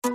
से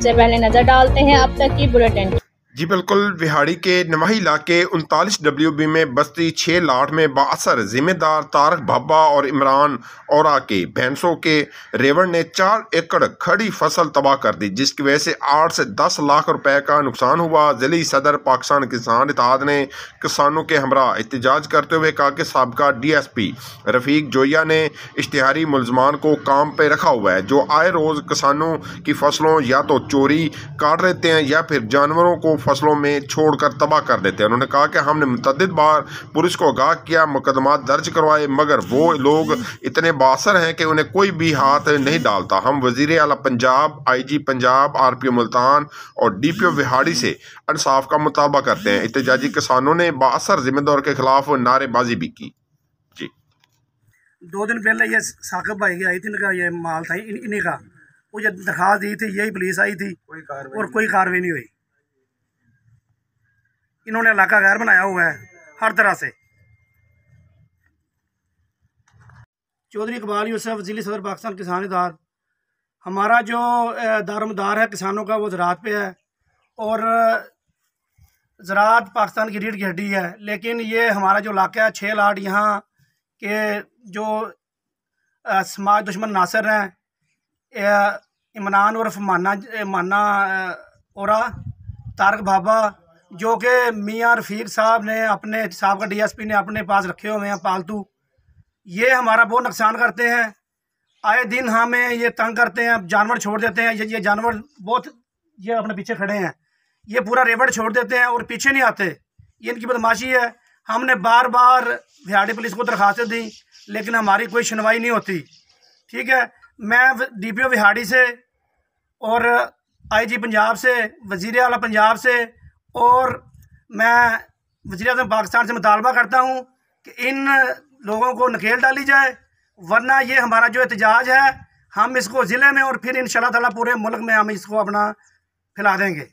पहले नजर डालते हैं अब तक की बुलेटिन। जी बिल्कुल, विहाड़ी के नवाही इलाके 39 WB में बस्ती 6 लाठ में बासर जिम्मेदार तारक भाबा और इमरान औरा के भैंसों के रेवड़ ने 4 एकड़ खड़ी फसल तबाह कर दी, जिसकी वजह से 8 से 10 लाख रुपए का नुकसान हुआ। जिली सदर पाकिस्तान किसान इत्तेहाद ने किसानों के हमरा एहतजाज करते हुए कहा कि साबका DSP रफीक जोया ने इश्तिहारी मुलजमान को काम पे रखा हुआ है, जो आए रोज़ किसानों की फसलों या तो चोरी काट लेते हैं या फिर जानवरों को फसलों में छोड़कर तबाह कर देते हैं। उन्होंने कहा कि हमने मुतअद्दिद बार पुलिस को आगाह किया, मुकदमा दर्ज करवाए, मगर वो लोग इतने बासर हैं कि उन्हें कोई भी हाथ नहीं डालता। हम वज़ीर आला पंजाब, IG पंजाब, RPO मुल्तान और DPO विहाड़ी से इंसाफ का मुतालबा करते हैं। एहतजाजी किसानों ने बासर जिम्मेदार के खिलाफ नारेबाजी भी की। जी 2 दिन पहले ये साकिब भाई की आई थी, इनका ये माल था इन्हीं का, वो जो दरखास्त दी थी, यही पुलिस आई थी और कोई कार्रवाई नहीं हुई। इन्होंने इलाका गैर बनाया हुआ है हर तरह से। चौधरी इकबाल यूसुफ, जिली सदर पाकिस्तान किसान इत्तेहाद। हमारा जो दारोमदार है किसानों का वो ज़राअत पे है और ज़राअत पाकिस्तान की रीढ़ की हड्डी है, लेकिन ये हमारा जो इलाका है 6 लाख यहाँ के जो समाज दुश्मन नासर हैं, इमरान उर्फ माना औरा, तारक भाबा, जो कि मियाँ रफ़ीक साहब ने अपने साहब का DSP ने अपने पास रखे हुए हैं पालतू, ये हमारा बहुत नुकसान करते हैं। आए दिन हमें ये तंग करते हैं, जानवर छोड़ देते हैं। ये जानवर बहुत, ये अपने पीछे खड़े हैं, ये पूरा रेवड़ छोड़ देते हैं और पीछे नहीं आते। ये इनकी बदमाशी है। हमने बार बार विहाड़ी पुलिस को दरखास्तें दी, लेकिन हमारी कोई सुनवाई नहीं होती। ठीक है, मैं DPO विहाड़ी से और IG पंजाब से, वज़ीर आला पंजाब से और मैं वज़ीर आज़म पाकिस्तान से मुतालबा करता हूँ कि इन लोगों को नकेल डाली जाए, वरना ये हमारा जो एहतजाज है हम इसको ज़िले में और फिर इंशाअल्लाह ताला पूरे मुल्क में हम इसको अपना फैला देंगे।